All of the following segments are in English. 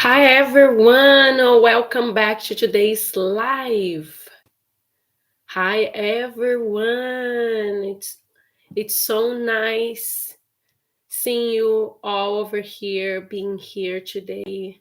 Hi everyone, welcome back to today's live. Hi everyone, it's so nice seeing you all over here, being here today.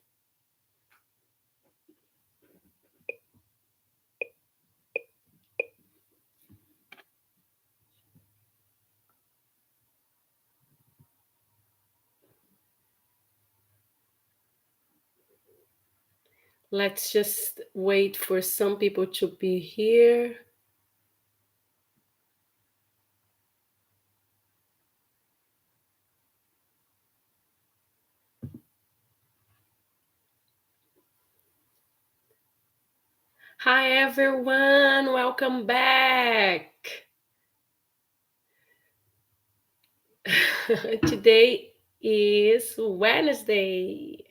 Let's just wait for some people to be here. Hi everyone, welcome back. Today is Wednesday.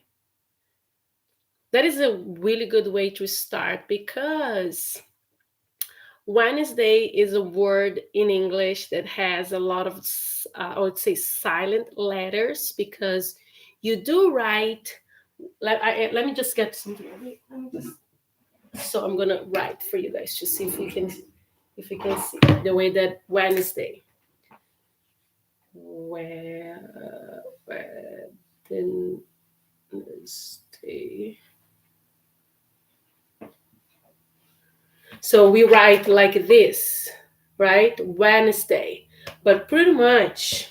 That is a really good way to start because Wednesday is a word in English that has a lot of, I would say, silent letters because you do write. Let me just get something. So I'm gonna write for you guys to see if you can see the way that Wednesday. Wednesday. So we write like this, right? Wednesday. But pretty much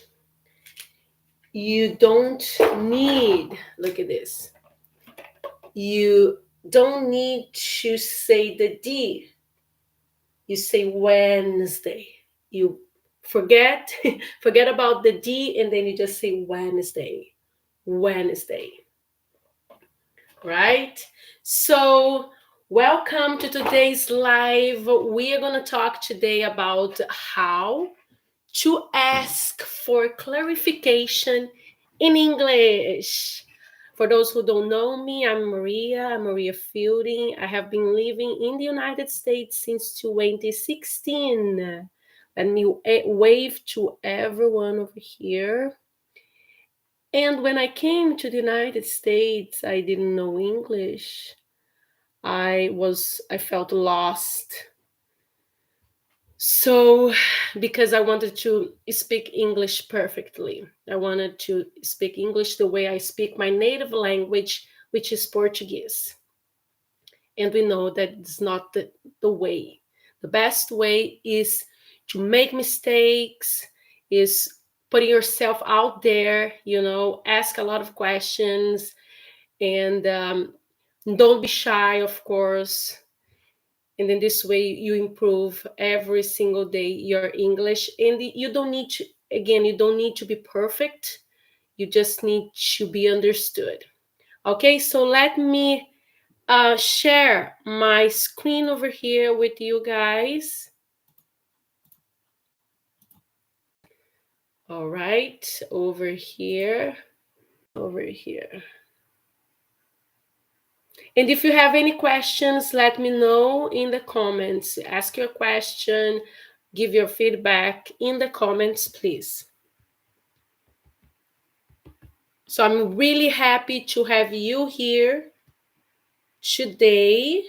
you don't need, look at this, you don't need to say the D. You say Wednesday. You forget forget about the D, and then you just say Wednesday. Wednesday. Right? So welcome to today's live. We are going to talk today about how to ask for clarification in English. For those who don't know me, I'm Maria Fielding. I have been living in the United States since 2016. Let me wave to everyone over here. And when I came to the United States, I didn't know English. I felt lost. So, because I wanted to speak English perfectly, I wanted to speak English the way I speak my native language, which is Portuguese. And we know that it's not the way. The best way is to make mistakes, is putting yourself out there, ask a lot of questions, and don't be shy, of course. And then this way you improve every single day your English. And you don't need to, again, you don't need to be perfect. You just need to be understood. Okay, so let me share my screen over here with you guys. All right, over here. And if you have any questions, let me know in the comments. Ask your question, give your feedback in the comments, please. So I'm really happy to have you here today.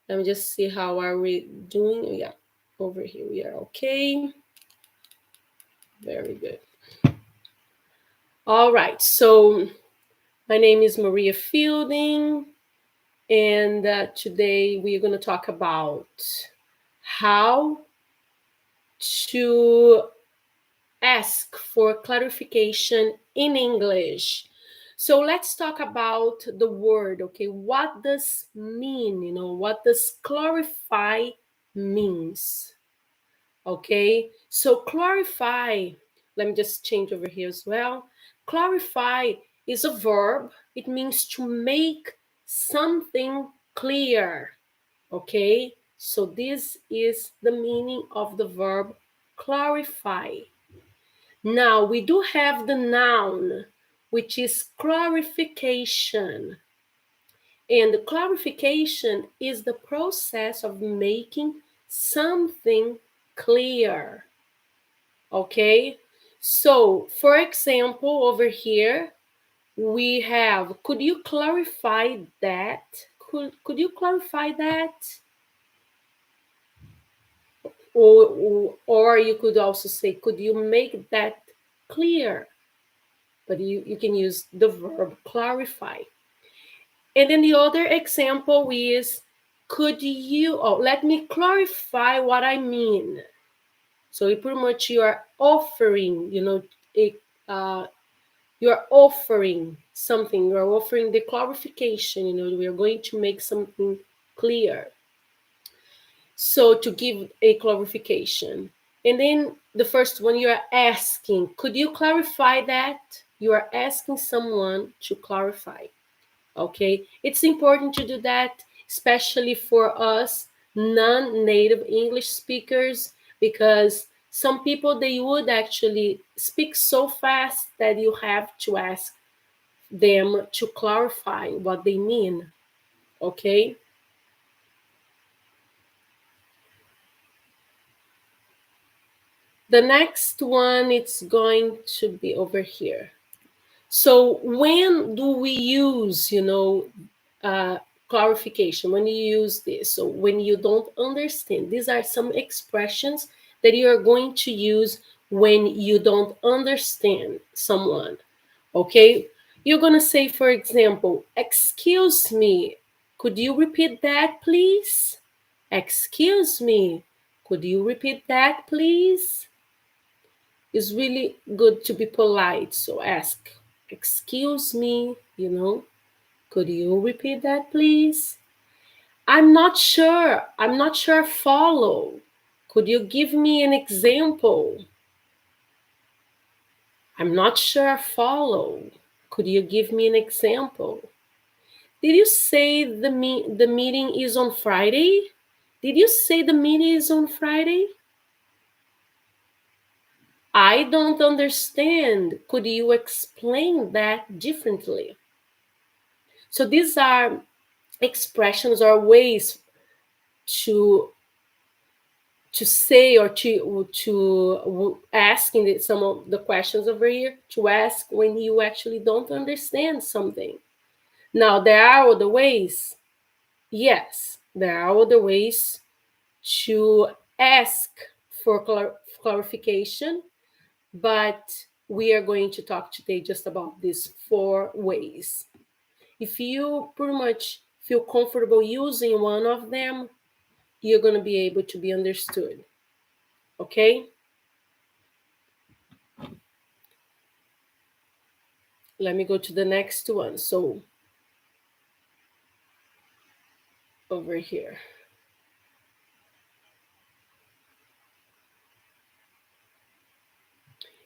Let me just see how are we doing. Yeah, over here we are okay. Very good. All right, so my name is Maria Fielding, and today we're going to talk about how to ask for clarification in English. So let's talk about the word, okay? What does mean, what does clarify means? Okay, so clarify, let me just change over here as well. Clarify is a verb. It means to make something clear, okay? So this is the meaning of the verb clarify. Now, we do have the noun, which is clarification. And the clarification is the process of making something clear. Okay? So, for example, over here, we have, could you clarify that? Could you clarify that? Or you could also say, could you make that clear? But you can use the verb clarify. And then the other example is, could you, oh, let me clarify what I mean. So you pretty much, you are offering, you are offering something, you are offering the clarification, we are going to make something clear. So to give a clarification. And then the first one, you are asking, could you clarify that? You are asking someone to clarify. Okay, it's important to do that, especially for us non-native English speakers, because some people, they would actually speak so fast that you have to ask them to clarify what they mean. Okay. The next one, it's going to be over here. So when do we use, clarification? When you use this, so when you don't understand, these are some expressions that you are going to use when you don't understand someone. Okay, you're gonna say, for example, excuse me, could you repeat that, please? Excuse me, could you repeat that, please? It's really good to be polite. So ask, excuse me, could you repeat that, please? I'm not sure. I'm not sure. Follow. Could you give me an example? I'm not sure. Follow. Could you give me an example? Did you say the meeting is on Friday? Did you say the meeting is on Friday? I don't understand. Could you explain that differently? So these are expressions or ways to say, or to ask in some of the questions over here, to ask when you actually don't understand something. Now, there are other ways. Yes, there are other ways to ask for clarification, but we are going to talk today just about these 4 ways. If you pretty much feel comfortable using one of them, you're going to be able to be understood. Okay? Let me go to the next one. So, over here.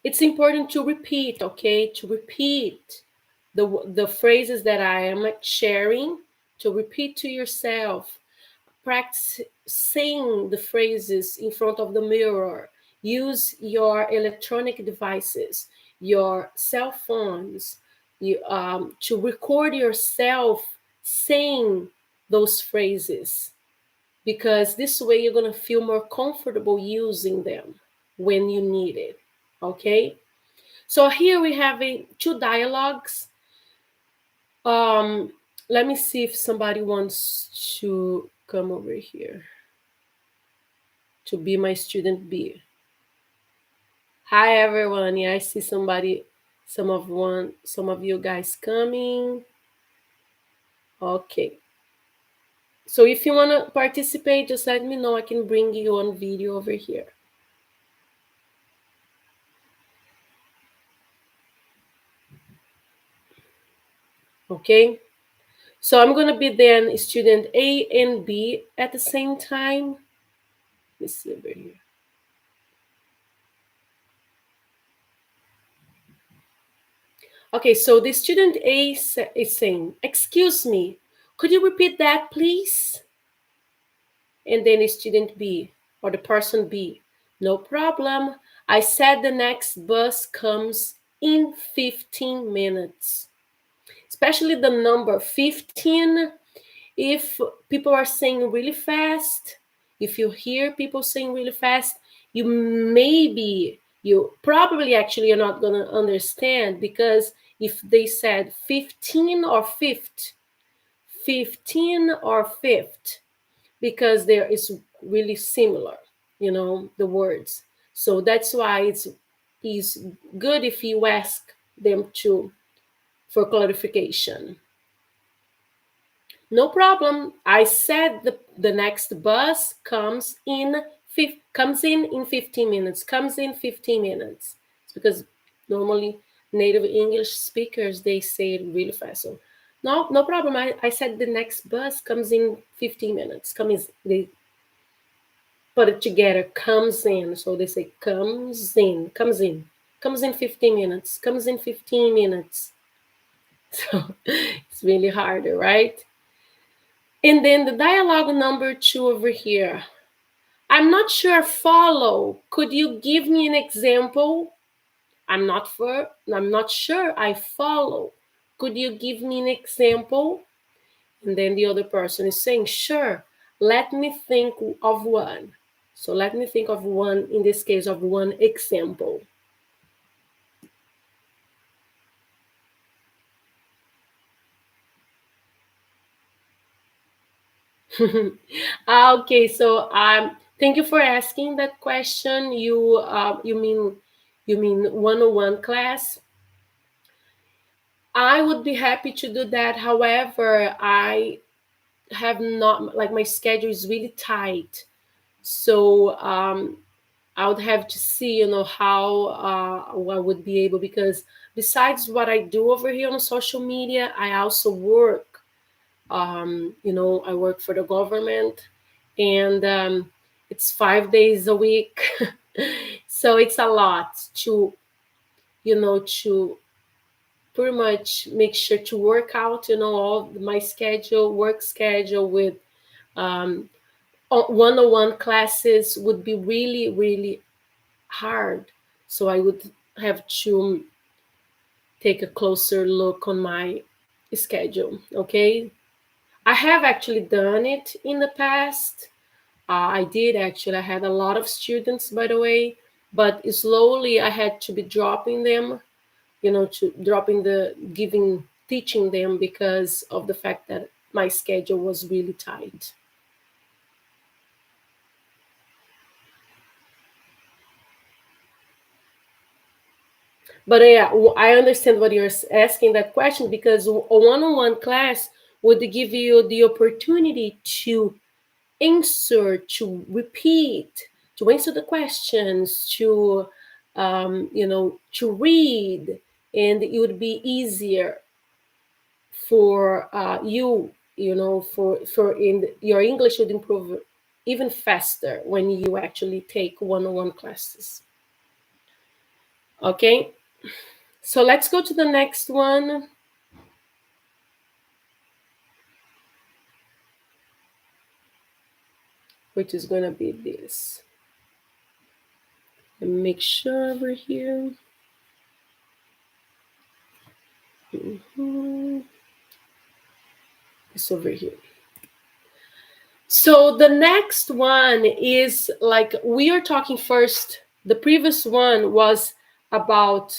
It's important to repeat, okay? To repeat the phrases that I am sharing, to repeat to yourself. Practice saying the phrases in front of the mirror. Use your electronic devices, your cell phones, to record yourself saying those phrases, because this way you're going to feel more comfortable using them when you need it. Okay? So here we have 2 dialogues. Let me see if somebody wants to come over here to be my student B. Hi everyone. Yeah, I see some of you guys coming. Okay. So if you want to participate, just let me know. I can bring you on video over here. Okay. So I'm going to be then student A and B at the same time. Let's see over here. Okay, so the student A is saying, excuse me, could you repeat that, please? And then the student B, or the person B, no problem. I said the next bus comes in 15 minutes. Especially the number 15. If people are saying really fast, if you hear people saying really fast, you probably actually are not going to understand, because if they said 15 or fifth, 15 or fifth, because there is really similar, the words. So that's why it's good if you ask them to for clarification. No problem. I said the next bus comes in 15 minutes. Comes in 15 minutes. It's because normally native English speakers they say it really fast. So no problem. I said the next bus comes in 15 minutes. They put it together. Comes in. So they say comes in 15 minutes. Comes in 15 minutes. So it's really harder, right? And then the dialogue number 2 over here. I'm not sure follow. Could you give me an example? I'm not sure I follow. Could you give me an example? And then the other person is saying, sure, let me think of one. So let me think of one, in this case, of one example. Okay, so thank you for asking that question. You mean 101 class? I would be happy to do that. However, I have not, like, my schedule is really tight. So I would have to see, how I would be able, because besides what I do over here on social media, I also work. I work for the government, and it's 5 days a week. So it's a lot to pretty much make sure to work out, all my schedule, work schedule with um, one-on-one classes would be really, really hard. So I would have to take a closer look on my schedule. Okay. I have actually done it in the past. I did actually. I had a lot of students, by the way, but slowly I had to be dropping them, to dropping the teaching them because of the fact that my schedule was really tight. But yeah, I understand what you're asking that question, because a one-on-one class would give you the opportunity to answer, to repeat, to answer the questions, to read, and it would be easier for your English would improve even faster when you actually take one-on-one classes. Okay, so let's go to the next one, which is going to be this. Let me make sure over here. It's over here. So the next one is, like, we are talking first. The previous one was about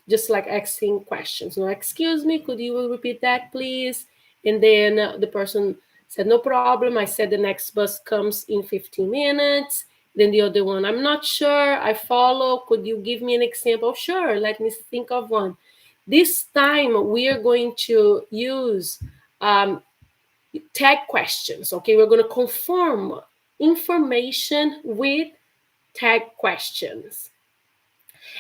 just like asking questions. No, excuse me, could you repeat that, please? And then the person said, no problem. I said the next bus comes in 15 minutes. Then the other one, I'm not sure. I follow. Could you give me an example? Sure. Let me think of one. This time we are going to use tag questions. Okay, we're going to conform information with tag questions.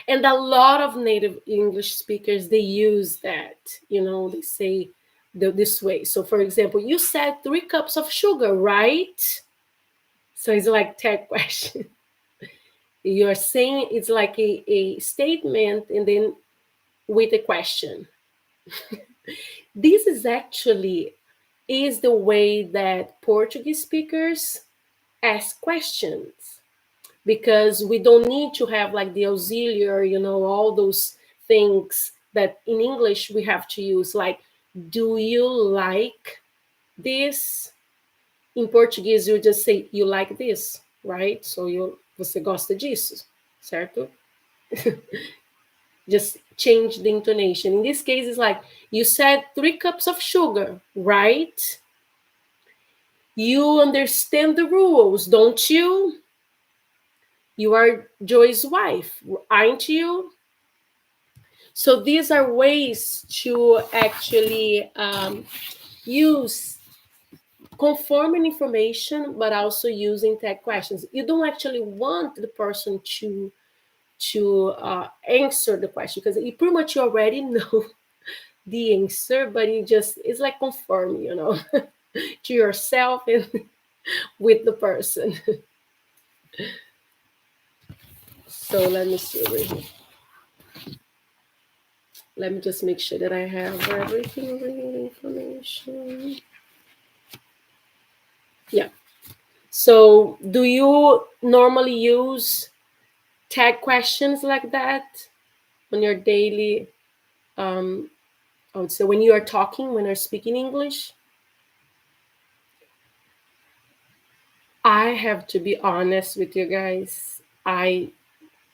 And a lot of native English speakers, they use that. They say this way. So for example, you said 3 cups of sugar, right? So it's like tag question. You're saying it's like a statement and then with a question. This is the way that Portuguese speakers ask questions, because we don't need to have like the auxiliary, all those things that in English we have to use, like, do you like this? In Português you just say you like this, right? So você gosta disso, certo? Just change the intonation. In this case, it's like, you said 3 cups of sugar, right? You understand the rules, don't you? You are Joy's wife, aren't you? So these are ways to actually use conforming information, but also using tag questions. You don't actually want the person to answer the question, because you pretty much already know the answer, but you just, it's like confirming, to yourself and with the person. So let me see over here. Let me just make sure that I have everything over here, information. Yeah. So do you normally use tag questions like that on your daily, I would say, when you are talking, when you're speaking English? I have to be honest with you guys. I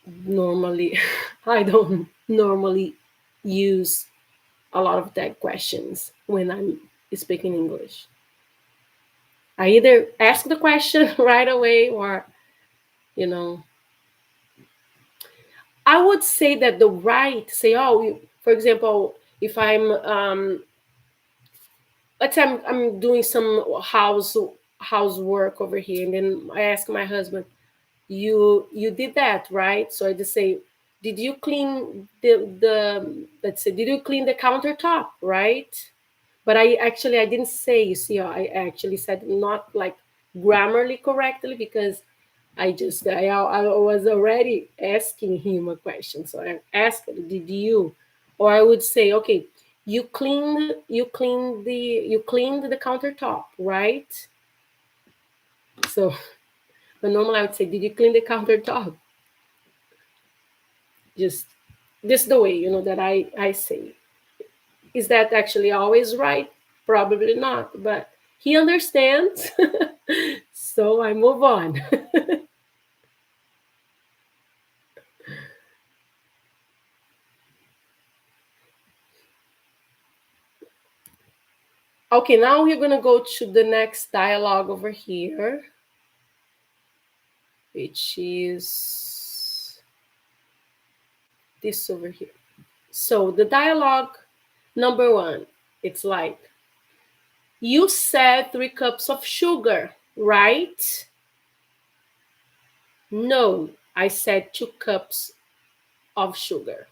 normally, I don't normally use a lot of tag questions when I'm speaking English. I either ask the question right away, or, you know, I would say that the right, say, oh, for example, if let's say I'm doing some housework over here, and then I ask my husband, you did that, right? So I just say, did you clean the let's say, did you clean the countertop, right? But I didn't say, you see, I actually said not like grammarly correctly, because I was already asking him a question. So I asked, did you? Or I would say, okay, you cleaned the countertop, right? So, but normally I would say, did you clean the countertop? Just this the way, that I say. Is that actually always right? Probably not, but he understands. So I move on. Okay, now we're gonna go to the next dialogue over here, which is this over here. So the dialogue number one, it's like, you said 3 cups of sugar, right? No, I said 2 cups of sugar.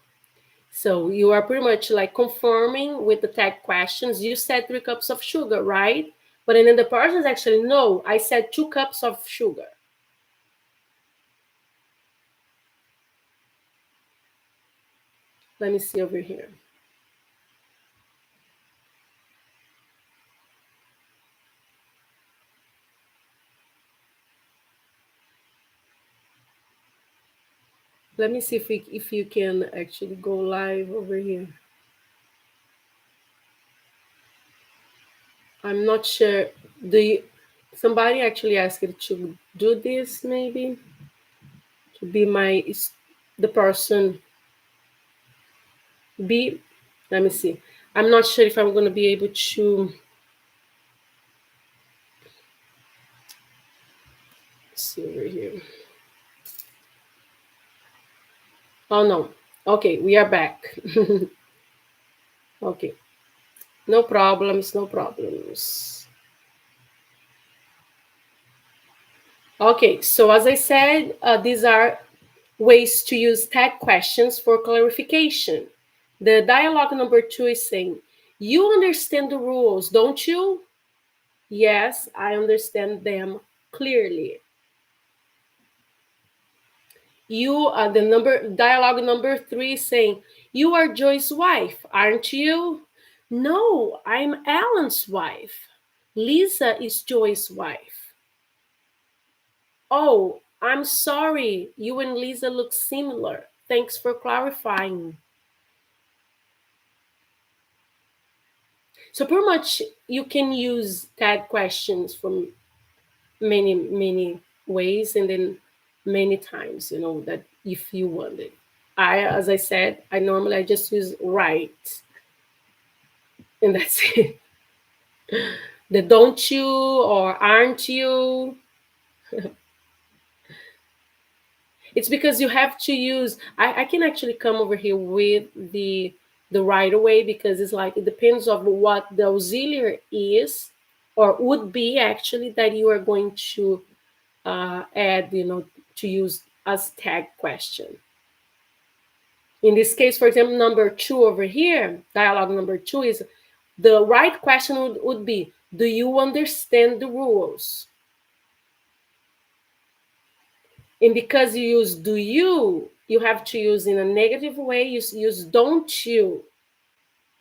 So you are pretty much like confirming with the tag questions. You said 3 cups of sugar, right? But then the person is actually, no, I said 2 cups of sugar. Let me see over here. Let me see if you can actually go live over here. I'm not sure. Do you, somebody actually asked you to do this, maybe to be the person be. Let me see. I'm not sure if I'm going to be able to see over here. Oh no. Okay, we are back. Okay, no problems, no problems. Okay, so as I said, these are ways to use tag questions for clarification. The dialogue number two is saying, you understand the rules, don't you? Yes, I understand them clearly. You are the dialogue number three is saying, you are Joy's wife, aren't you? No, I'm Alan's wife. Lisa is Joy's wife. Oh, I'm sorry. You and Lisa look similar. Thanks for clarifying. So pretty much you can use tag questions from many ways, and then many times, that if you want it. As I said, I just use right, and that's it. The don't you or aren't you, it's because you have to use. I can actually come over here with the right away, because it's like it depends on what the auxiliary is or would be actually that you are going to add, to use as tag question. In this case, for example, number two over here, dialogue number two is the right question would be, do you understand the rules? And because you use do you have to use in a negative way, you use don't you.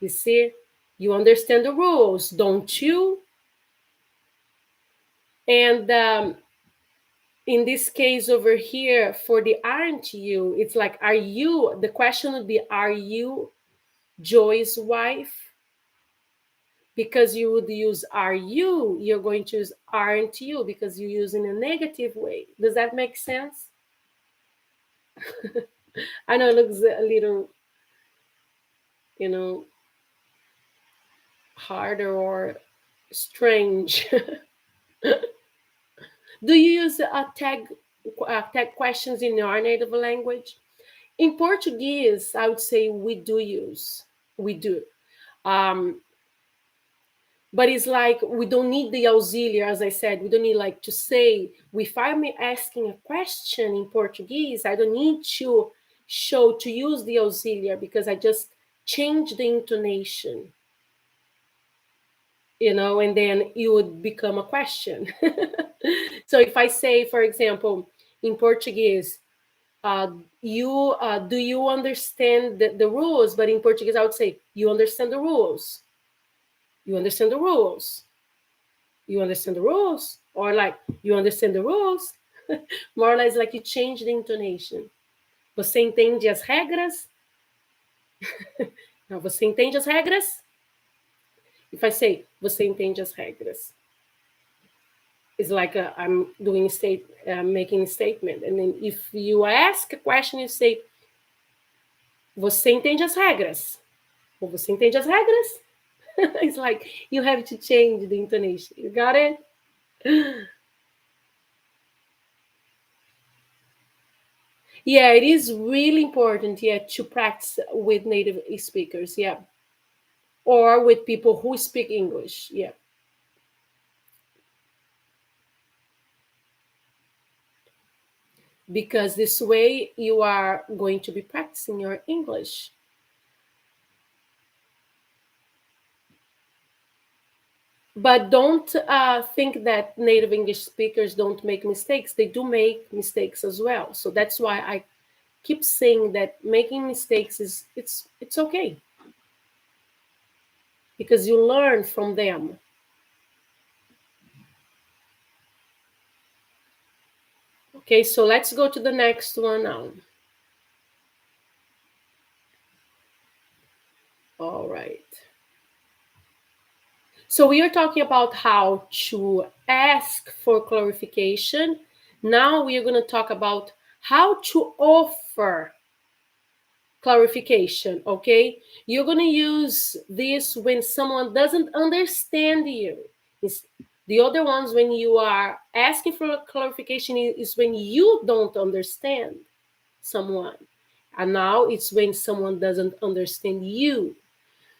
You see, you understand the rules, don't you? And in this case over here, for the aren't you, it's like, are you, the question would be, are you Joy's wife? Because you would use are you're going to use aren't you, because you use in a negative way. Does that make sense? I know it looks a little, you know, harder or strange. Do you use tag questions in your native language? In Portuguese, I would say we do use. We do. Um, but it's like we don't need the auxiliary, as I said. We don't need like to say, if I'm asking a question in Portuguese, I don't need to show to use the auxiliary, because I just change the intonation, and then it would become a question. So if I say, for example, in Portuguese, uh, you do you understand the rules? But in Portuguese, I would say, you understand the rules. You understand the rules. You understand the rules, or like, you understand the rules. More or less like you change the intonation. Você entende as regras? Não, você entende as regras? If I say, você entende as regras, it's like I'm doing making a statement. And then if you ask a question, you say, você entende as regras? Ou você entende as regras? It's like you have to change the intonation. You got it? Yeah, it is really important, yeah, to practice with native speakers, yeah, or with people who speak English, yeah, because this way you are going to be practicing your English. But don't think that native English speakers don't make mistakes. They do make mistakes as well. So that's why I keep saying that making mistakes it's okay, because you learn from them. Okay, so let's go to the next one now. All right. So we are talking about how to ask for clarification. Now we are going to talk about how to offer clarification, okay? You're going to use this when someone doesn't understand you. The other ones, when you are asking for clarification, is when you don't understand someone. And now it's when someone doesn't understand you.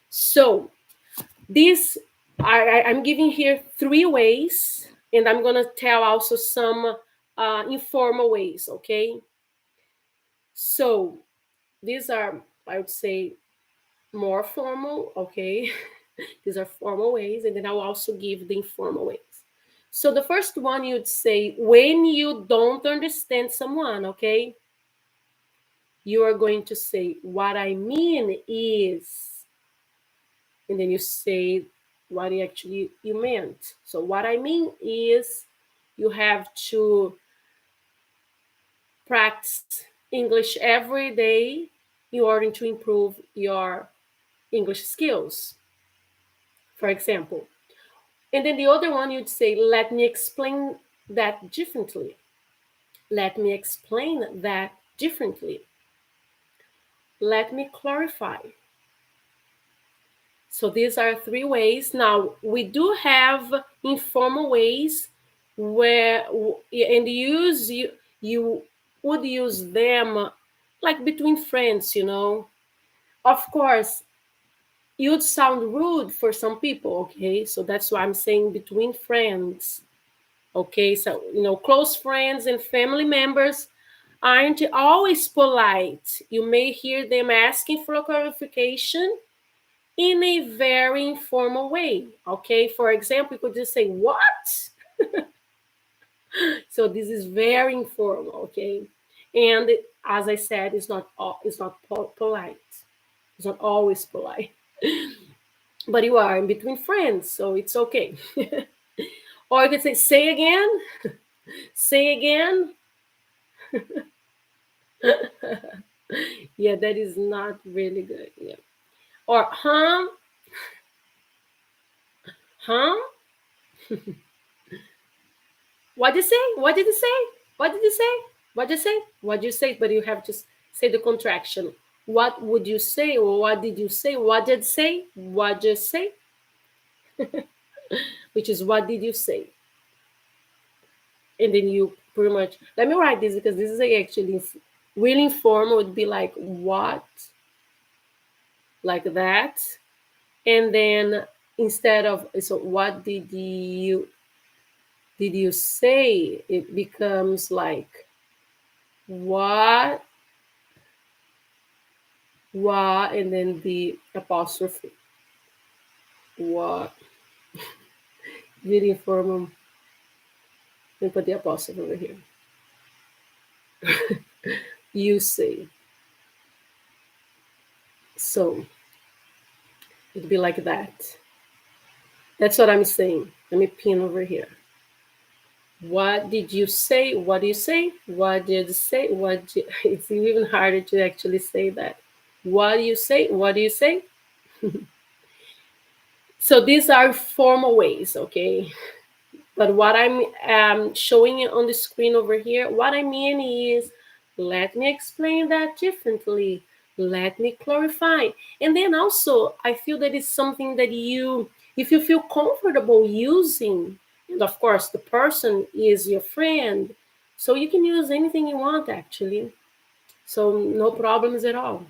So this, I'm giving here 3 ways, and I'm going to tell also some informal ways, okay? So these are, I would say, more formal, okay? These are formal ways, and then I'll also give the informal ways. So the first one, you'd say, when you don't understand someone, okay? You are going to say, what I mean is, and then you say what actually you meant. So what I mean is, you have to practice English every day in order to improve your English skills, for example. And then the other one, you'd say, let me explain that differently. Let me explain that differently. Let me clarify. So these are three ways. Now, we do have informal ways where, and you would use them like between friends, you know. Of course, you'd sound rude for some people, okay? So that's why I'm saying between friends. Okay, so close friends and family members aren't always polite. You may hear them asking for a clarification in a very informal way. Okay, for example, you could just say, "What?" So this is very informal. Okay, and as I said, it's not polite. It's not always polite, but you are in between friends, so it's okay. Or you could say, "Say again, say again." Yeah, that is not really good. Yeah. Or huh? What did you say? What did you say? What did you say? What did you say? What did you say? But you have to say the contraction. What would you say? Or what did you say? What did you say? What did you say? Which is what did you say? And then you pretty much let me write this because this is actually really informal. Would be like what, like that, and then instead of so what did you say? It becomes like what, and then the apostrophe. What, really informal. Let me put the apostrophe over here. You say. So it'd be like that. That's what I'm saying. Let me pin over here. What did you say? What do you say? What did you say? It's even harder to actually say that. What do you say? What do you say? So these are formal ways, okay? But what I'm showing it on the screen over here, what I mean is, let me explain that differently. Let me clarify. And then also, I feel that it's something that if you feel comfortable using, and of course, the person is your friend, so you can use anything you want actually. So no problems at all.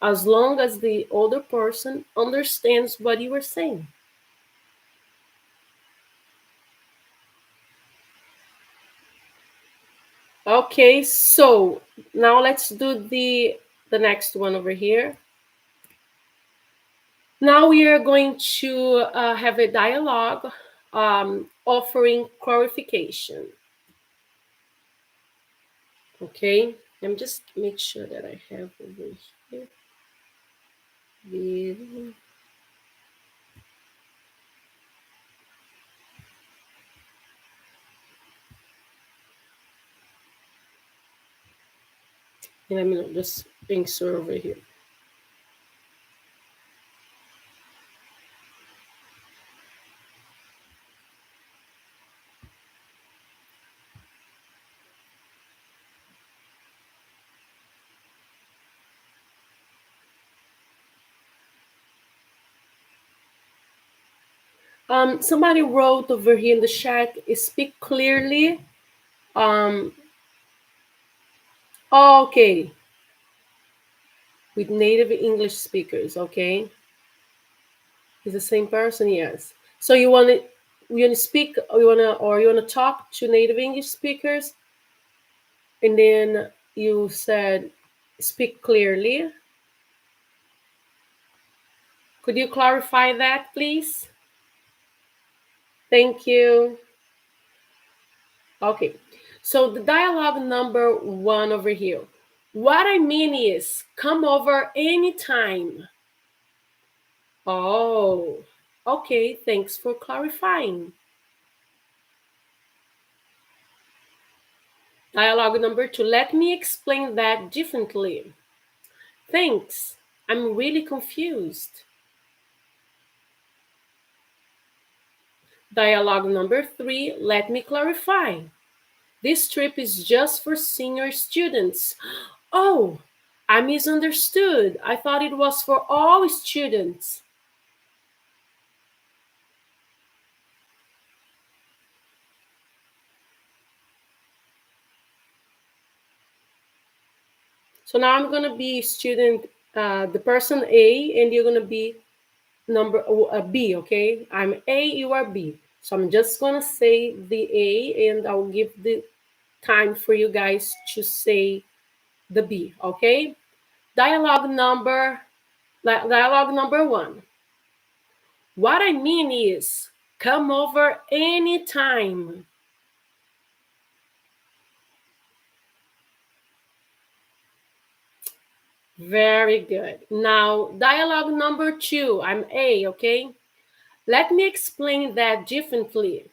As long as the older person understands what you are saying. Okay, so now let's do the next one over here. Now we are going to have a dialogue offering clarification. Okay, let me just make sure that I have over here. Video. And I'm just being sure over here. Somebody wrote over here in the chat, speak clearly. Um, okay, with native English speakers, okay? It's the same person, yes. So you want to speak, or you want to talk to native English speakers, and then you said speak clearly. Could you clarify that, please? Thank you. Okay. So the dialogue number 1 over here. What I mean is, come over anytime. Oh, okay. Thanks for clarifying. Dialogue number 2. Let me explain that differently. Thanks. I'm really confused. Dialogue number 3. Let me clarify. This trip is just for senior students. Oh, I misunderstood. I thought it was for all students. So now I'm gonna be student, the person A, and you're gonna be number B. Okay, I'm A, you are B. So I'm just gonna say the A, and I'll give the time for you guys to say the B. Okay. Dialogue number Dialogue number one. What I mean is, come over anytime. Very good. Now, dialogue number two. I'm A, okay? Let me explain that differently.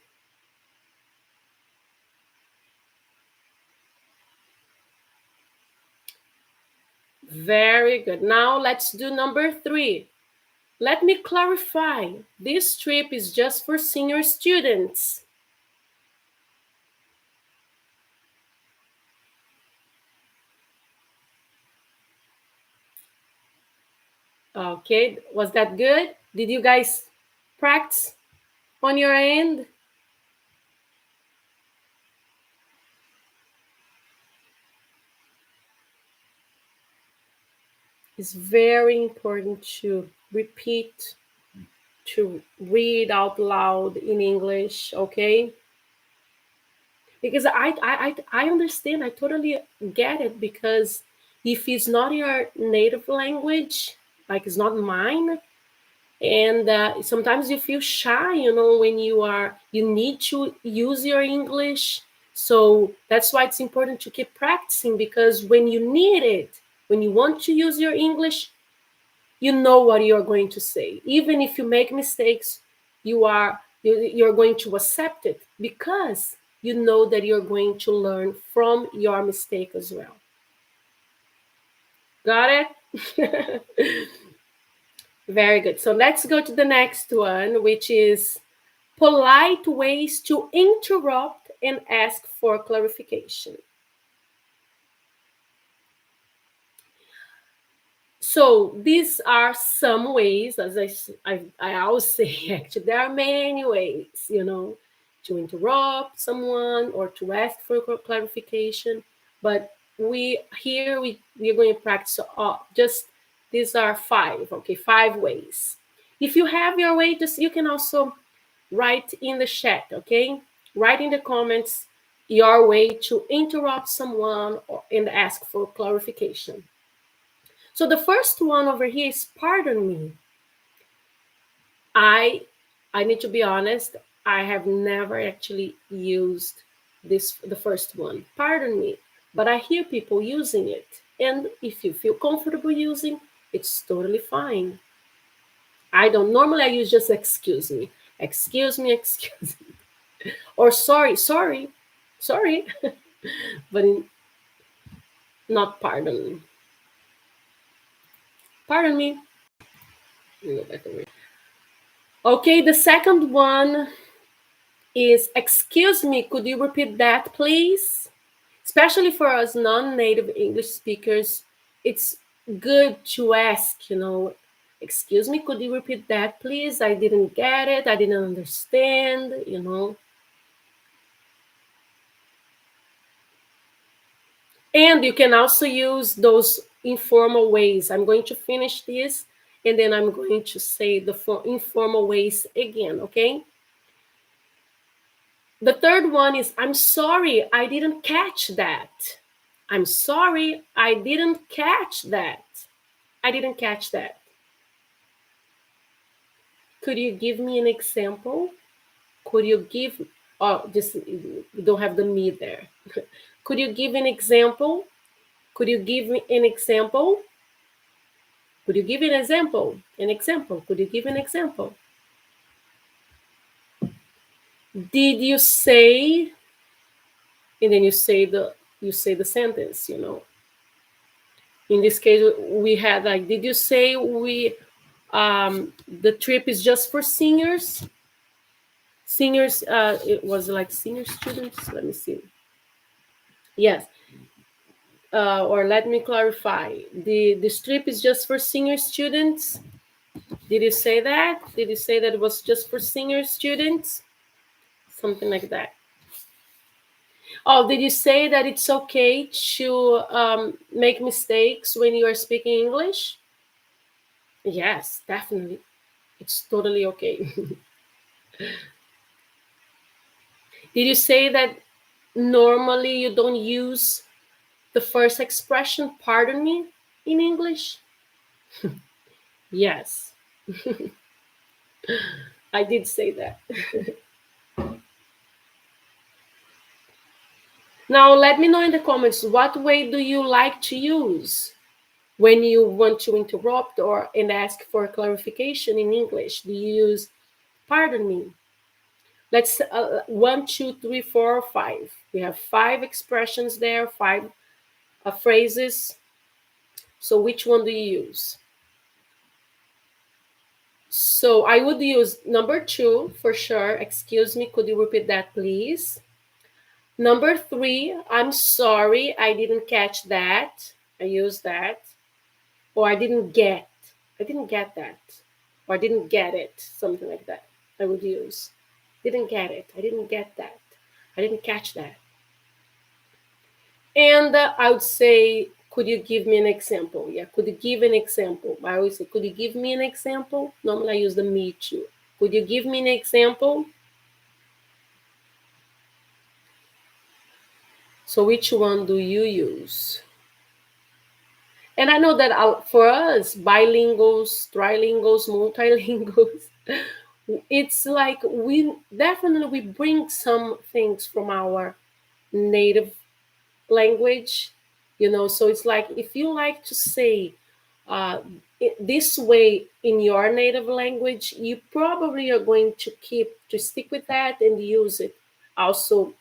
Very good. Now, let's do number three. Let me clarify. This trip is just for senior students. Okay, was that good? Did you guys practice on your end? It's very important to repeat, to read out loud in English, okay? Because I understand, I totally get it, because if it's not your native language, like it's not mine, and sometimes you feel shy, when you need to use your English. So that's why it's important to keep practicing, because when you need it, when you want to use your English, you know what you're going to say. Even if you make mistakes, you're going to accept it, because you know that you're going to learn from your mistake as well. Got it? Very good. So let's go to the next one, which is polite ways to interrupt and ask for clarification. So these are some ways, as I always say, actually, there are many ways, to interrupt someone or to ask for clarification. But we're going to practice just these are five, okay, 5 ways. If you have your way, just you can also write in the chat, okay? Write in the comments your way to interrupt someone and ask for clarification. So the first one over here is pardon me. I I need to be honest, I have never actually used the first one. Pardon me. But I hear people using it. And if you feel comfortable using, it's totally fine. I don't normally I use just excuse me. Excuse me, excuse me. Or sorry, sorry, sorry. But not pardon me. Pardon me. Go back over. Okay, the second one is, excuse me, could you repeat that, please? Especially for us non-native English speakers, it's good to ask, excuse me, could you repeat that, please? I didn't get it. I didn't understand. And you can also use those informal ways. I'm going to finish this, and then I'm going to say the informal ways again, okay? The third one is, I'm sorry, I didn't catch that. I'm sorry, I didn't catch that. I didn't catch that. Could you give me an example? Could you give, oh, just, you don't have the me there. Could you give an example? Could you give me an example? Could you give an example? An example. Could you give an example? Did you say, and then you say the sentence. In this case, we had like, did you say the trip is just for seniors? Seniors, it was like senior students. Let me see. Yes. or let me clarify. The strip is just for senior students. Did you say that? Did you say that it was just for senior students? Something like that. Oh, did you say that it's okay to make mistakes when you are speaking English? Yes, definitely. It's totally okay. Did you say that normally you don't use the first expression, pardon me, in English? Yes, I did say that. Now, let me know in the comments what way do you like to use when you want to interrupt or and ask for clarification in English. Do you use pardon me? Let's one, two, three, four, five. We have five expressions there, five phrases. So which one do you use? So I would use number two for sure. Excuse me, could you repeat that, please? Number three, I'm sorry, I didn't catch that. I use that. Or I didn't get that. Or I didn't get it. Something like that. I would use. Didn't get it. I didn't get that. I didn't catch that. And I would say, could you give me an example? Yeah, could you give an example? I always say, could you give me an example? Normally I use the me too. Could you give me an example? So which one do you use? And I know that for us, bilinguals, trilinguals, multilinguals, it's like we bring some things from our native language, so it's like if you like to say uh, this way in your native language, you probably are going to stick with that and use it also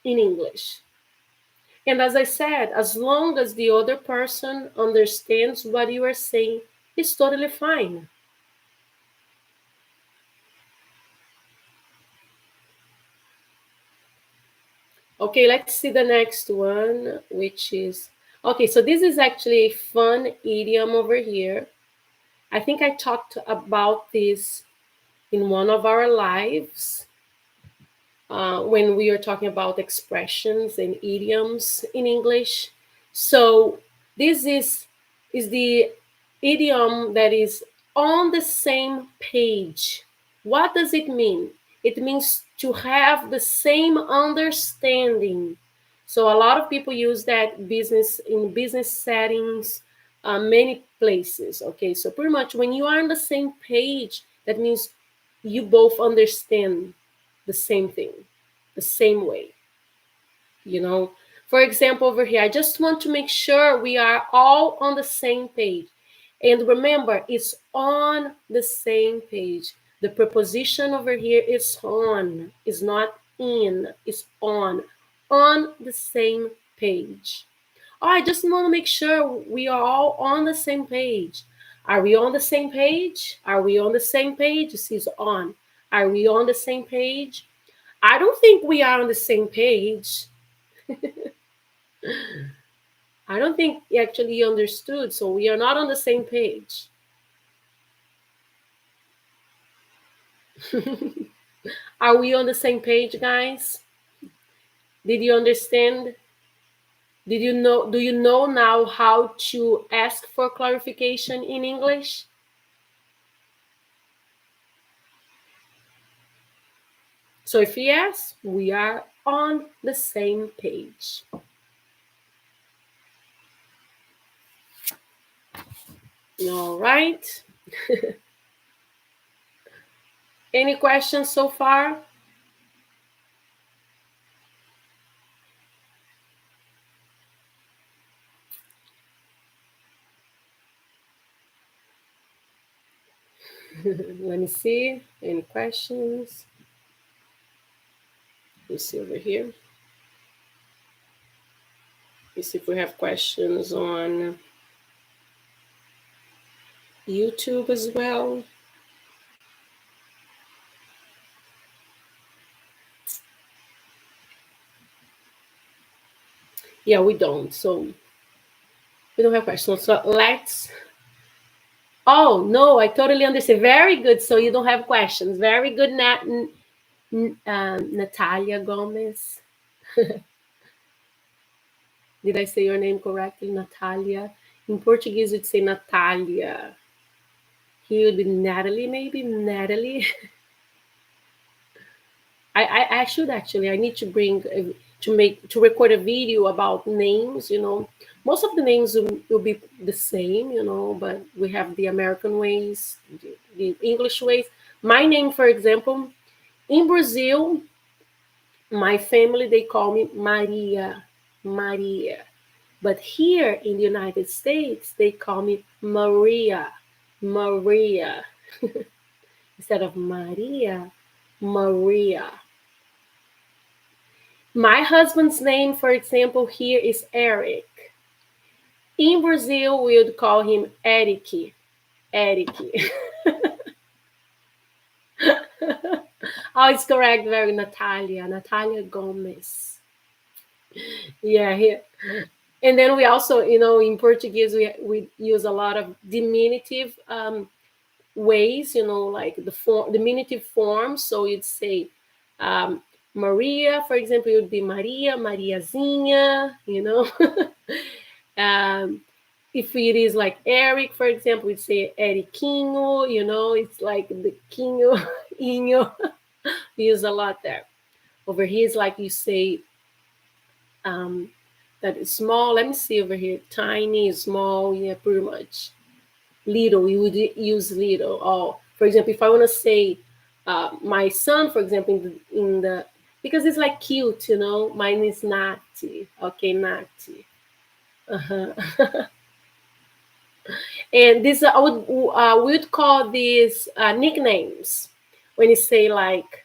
in English. And as I said, as long as the other person understands what you are saying, it's totally fine. Okay, let's see the next one, which is okay. So this is actually a fun idiom over here. I think I talked about this in one of our lives when we are talking about expressions and idioms in English. So this is the idiom that is on the same page. What does it mean? It means to have the same understanding. So a lot of people use that business settings, many places. Okay, so pretty much when you are on the same page, that means you both understand the same thing, the same way. You know, for example, over here, I just want to make sure we are all on the same page. And remember, it's on the same page. The preposition over here is on, is not in, it's on the same page. Oh, I just want to make sure we are all on the same page. Are we on the same page? Are we on the same page? It says on. Are we on the same page? I don't think we are on the same page. I don't think he actually understood. So we are not on the same page. Are we on the same page, guys? Did you understand? Did you know? Do you know now how to ask for clarification in English? So if yes, we are on the same page. All right. Any questions so far? Let me see. Any questions? Let's see over here. Let's see if we have questions on YouTube as well. Yeah, we don't. So We don't have questions. So let's. Oh no, I totally understand. Very good. So you don't have questions. Very good, Natalia Gomez. Did I say your name correctly, Natalia? In Portuguese, you'd say Natalia. Here would be Natalie, maybe Natalie. I should actually. I need to to record a video about names. Most of the names will be the same. But we have the American ways, the English ways. My name, for example, in Brazil, my family they call me Maria, Maria. But here in the United States, they call me Maria, Maria, instead of Maria, Maria. My husband's name, for example, here is Eric. In Brazil, we would call him Eric. Eric. Oh, it's correct. Very Natalia. Natalia Gomez. Yeah, here. And then we also, in Portuguese, we use a lot of diminutive ways, like the diminutive form. So you'd say Maria, for example, it would be Maria, Mariazinha. If it is like Eric, for example, we'd say Eriquinho, it's like the Quinho, Inho. We use a lot there. Over here, it's like you say that is small. Let me see over here. Tiny, small, yeah, pretty much. Little, you would use little. Oh, for example, if I want to say my son, for example, in the because it's like cute, Mine is Nati. Okay, Nati. Uh-huh. And this I would call these nicknames when you say like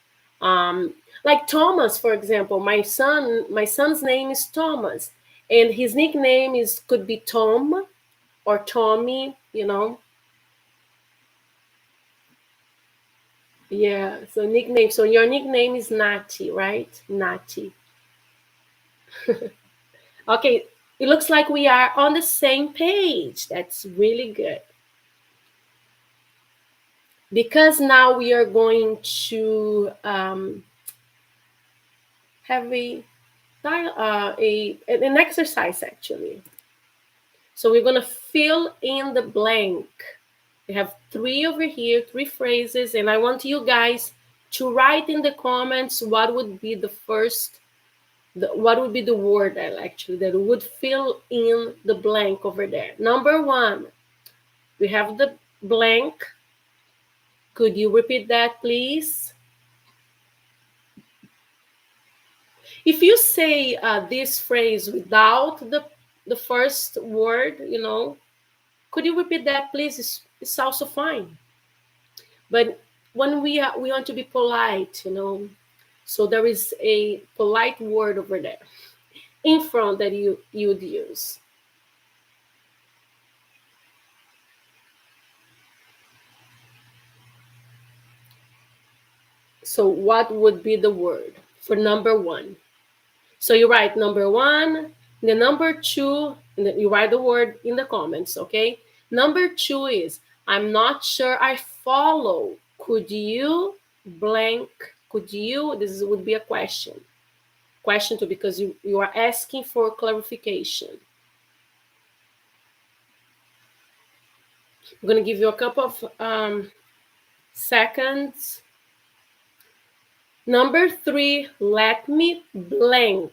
Thomas, for example. My son's name is Thomas, and his nickname could be Tom or Tommy. Yeah, so nickname. So your nickname is Nati, right? Nati. Okay, it looks like we are on the same page. That's really good. Because now we are going to have an exercise actually. So we're going to fill in the blank. We have three over here, three phrases, and I want you guys to write in the comments what would be what would be the word that would fill in the blank over there. Number one, we have the blank. Could you repeat that, please? If you say this phrase without the first word, could you repeat that, please? It's also fine. But when we want to be polite, so there is a polite word over there in front that you would use. So what would be the word for number one? So you write number one, the number two, and then you write the word in the comments, okay? Number two is, I'm not sure I follow. Could you blank? This would be a question. Question two, because you are asking for clarification. I'm going to give you a couple of seconds. Number three, let me blank.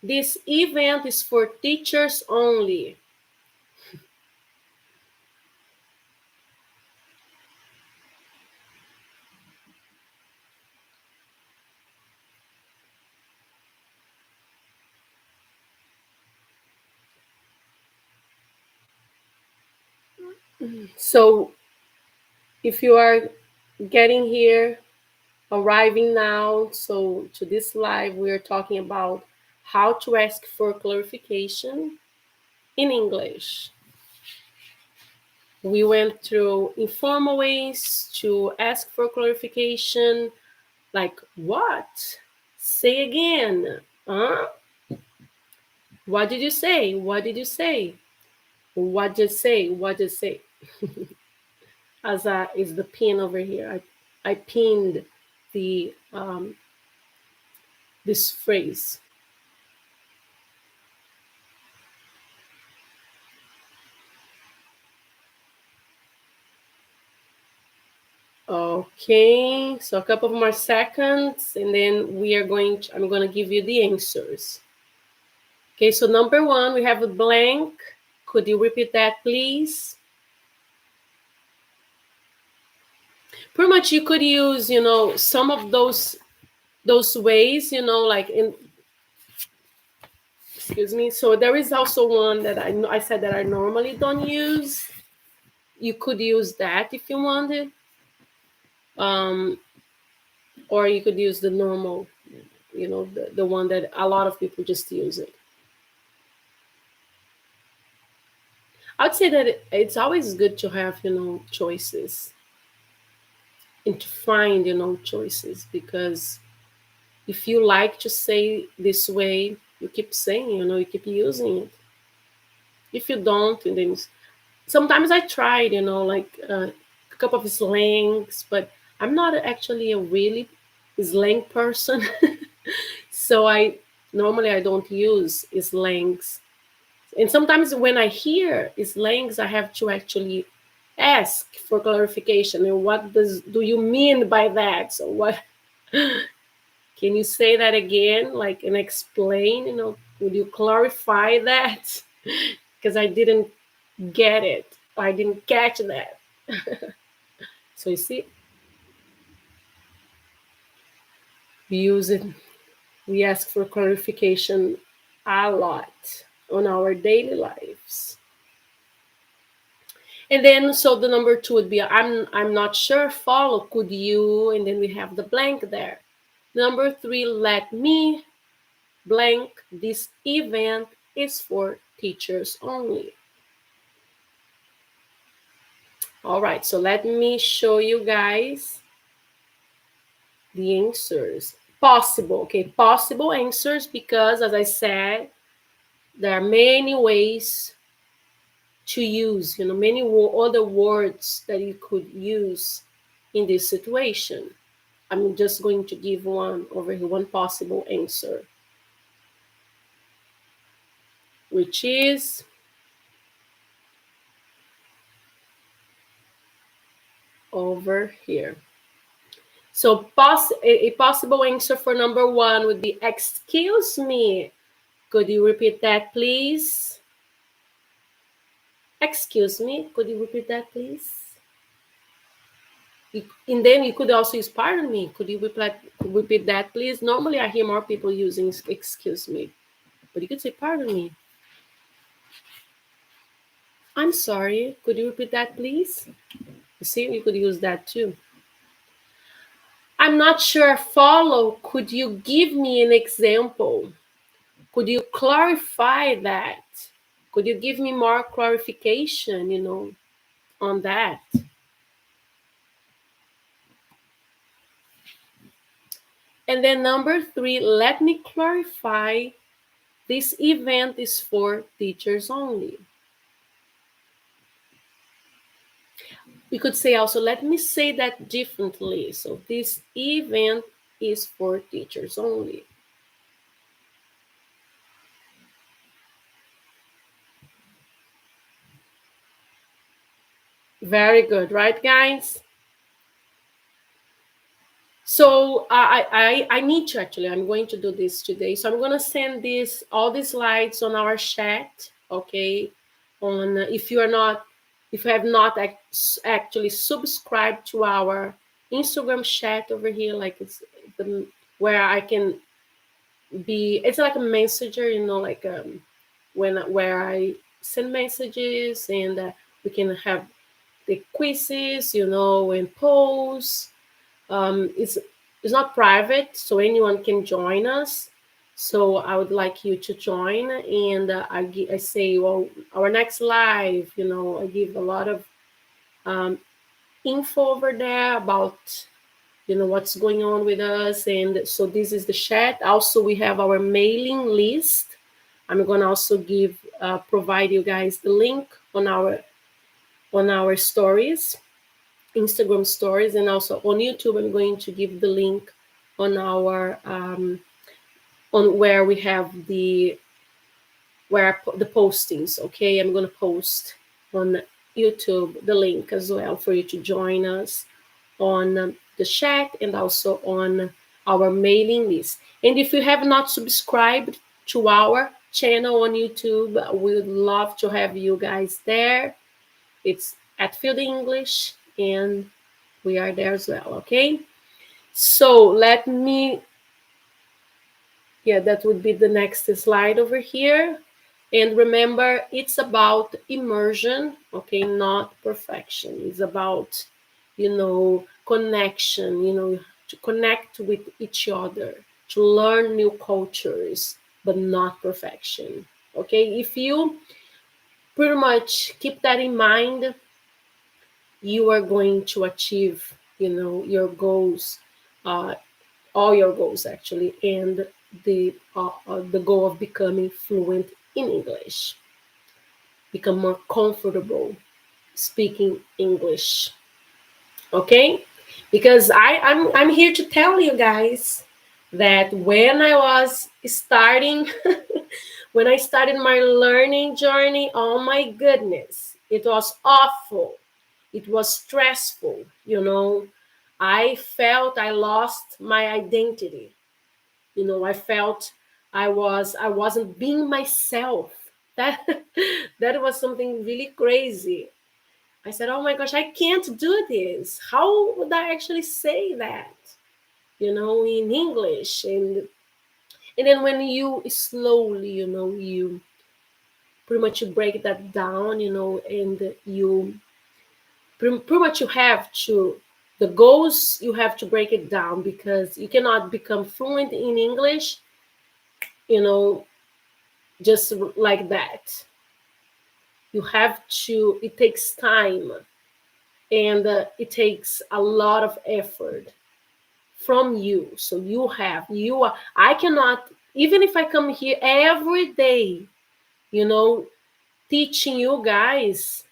This event is for teachers only. So if you are getting here, arriving now, so to this live, we are talking about how to ask for clarification in English. We went through informal ways to ask for clarification, like what? Say again. Huh? What did you say? What did you say? What just say? What just say? As is the pin over here. I pinned the this phrase. Okay, so a couple more seconds, and then I'm going to give you the answers. Okay, so number one, we have a blank. Could you repeat that, please? Pretty much you could use, some of those ways, like in, excuse me. So there is also one that I said that I normally don't use. You could use that if you wanted. Or you could use the normal, the one that a lot of people just use it. I'd say that it's always good to have, choices and to find, choices, because if you like to say this way, you keep saying, you keep using it. If you don't, and then sometimes I tried, like a couple of slangs, but I'm not actually a really slang person. So I don't use slangs. And sometimes when I hear slangs, I have to actually ask for clarification. And what do you mean by that? So what can you say that again? Like, and explain, would you clarify that? Because I didn't get it. I didn't catch that. So you see, we use it. We ask for clarification a lot on our daily lives. And then, so the number two would be, I'm not sure, follow, could you, and then we have the blank there. Number three, let me, blank, this event is for teachers only. All right, so let me show you guys the answers. Possible, okay, possible answers, because as I said, there are many ways to use, many other words that you could use in this situation. I'm just going to give one over here, one possible answer, which is over here. So a possible answer for number one would be, excuse me, could you repeat that, please? Excuse me, could you repeat that, please? And then you could also use, pardon me, could you repeat that, please? Normally I hear more people using excuse me, but you could say, pardon me. I'm sorry, could you repeat that, please? You see, you could use that too. I'm not sure, follow, could you give me an example? Could you clarify that? Could you give me more clarification, on that? And then number three, let me clarify, this event is for teachers only. We could say also, let me say that differently. So this event is for teachers only. Very good, right, guys? So I need to actually, I'm going to do this today. So I'm going to send all these slides on our chat, okay? If you have not actually subscribed to our Instagram chat over here, like it's where I can it's like a messenger, like where I send messages, and we can have the quizzes, and polls. It's not private, so anyone can join us. So I would like you to join, and I say, well, our next live, I give a lot of info over there about what's going on with us. And so this is the chat. Also, we have our mailing list. I'm going to also provide you guys the link on our stories, Instagram stories, and also on YouTube. I'm going to give the link on our on where we have the postings. Okay, I'm gonna post on YouTube the link as well for you to join us on the chat and also on our mailing list. And if you have not subscribed to our channel on YouTube, we would love to have you guys there. It's at Field English, and we are there as well. Okay, so let me, yeah, that would be the next slide over here. And remember, it's about immersion, okay, not perfection. It's about, connection, to connect with each other, to learn new cultures, but not perfection. Okay, if you pretty much keep that in mind, you are going to achieve, your goals, uh, all your goals actually, and the goal of becoming fluent in English, become more comfortable speaking English. Okay, because I'm here to tell you guys that when I was starting when I started my learning journey, oh my goodness, it was awful. It was stressful, I felt I lost my identity. I felt I wasn't being myself. That that was something really crazy. I said, "Oh my gosh, I can't do this. How would I actually say that?" In English. And then when you slowly, you pretty much you break that down, and you pretty much you have to, the goals, you have to break it down, because you cannot become fluent in English, you know just like that. You have to, it takes time, and it takes a lot of effort from you. So you are, I cannot, even if I come here every day, you know teaching you guys,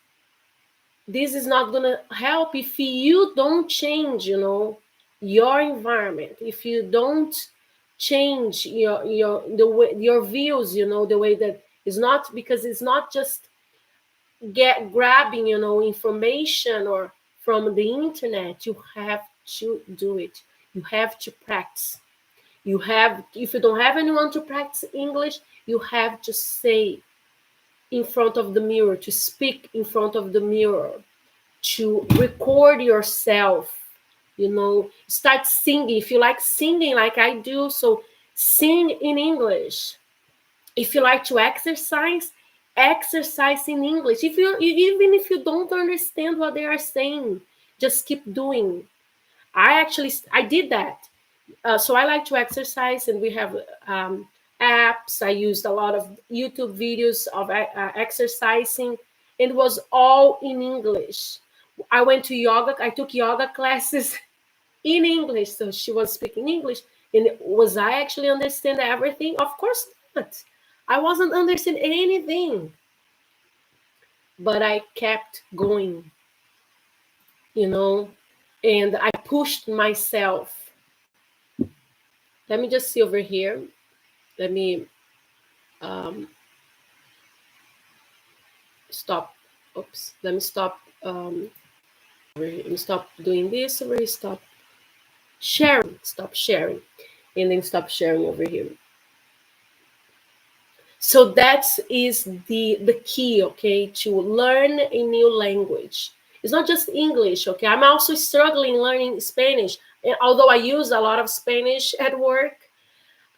this is not going to help if you don't change, your environment, if you don't change your views, the way that is not, because it's not just get grabbing, information or from the internet. You have to do it. You have to practice. You have, if you don't have anyone to practice English, you have to say in front of the mirror, to speak in front of the mirror, to record yourself, start singing if you like singing like I do. So sing in English. If you like to exercise, exercise in English. If you, even if you don't understand what they are saying, just keep doing. I did that. So I like to exercise, and we have apps. I used a lot of YouTube videos of exercising. It was all in English. I went to yoga. I took yoga classes in English, so she was speaking English. And was I actually understand everything? Of course not. I wasn't understanding anything, but I kept going, and I pushed myself. Let me just see over here. Let me um, stop. Oops. Let me stop. Let me stop doing this over here. Stop sharing. Stop sharing, and then stop sharing over here. So that is the key, okay, to learn a new language. It's not just English, okay. I'm also struggling learning Spanish, and although I use a lot of Spanish at work,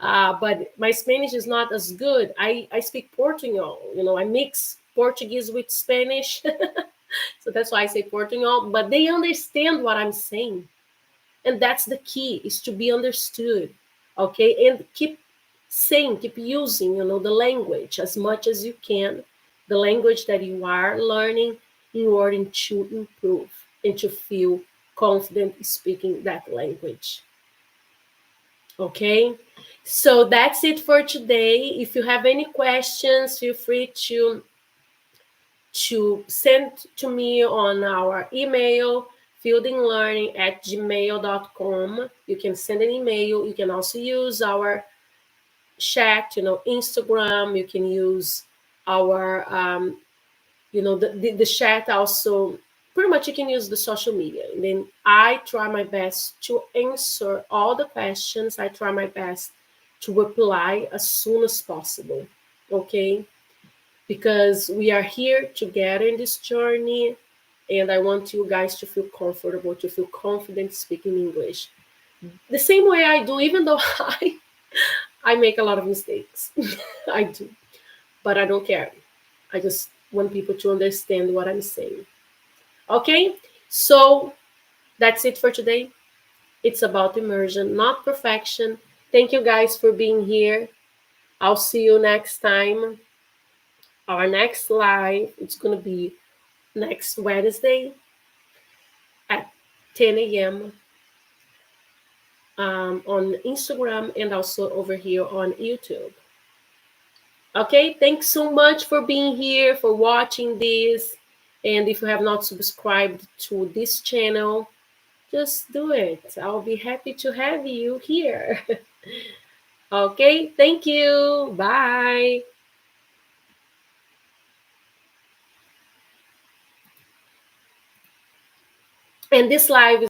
but my Spanish is not as good. I speak Portugal, I mix Portuguese with Spanish. So that's why I say Portugal, but they understand what I'm saying. And that's the key, is to be understood. Okay, and keep saying, keep using, the language as much as you can, the language that you are learning, in order to improve and to feel confident speaking that language. Okay, so that's it for today. If you have any questions, feel free to to send to me on our email, fieldinglearning@gmail.com. You can send an email. You can also use our chat, Instagram. You can use our, the chat also. Pretty much you can use the social media. And then I try my best to answer all the questions. I try my best to reply as soon as possible. Okay? Because we are here together in this journey, and I want you guys to feel comfortable, to feel confident speaking English. The same way I do, even though I make a lot of mistakes. I do. But I don't care. I just want people to understand what I'm saying. Okay? So that's it for today. It's about immersion, not perfection. Thank you guys for being here. I'll see you next time. Our next live, it's going to be next Wednesday at 10 a.m. On Instagram and also over here on YouTube. Okay, thanks so much for being here, for watching this. And if you have not subscribed to this channel, just do it. I'll be happy to have you here. Okay, thank you. Bye. And this live is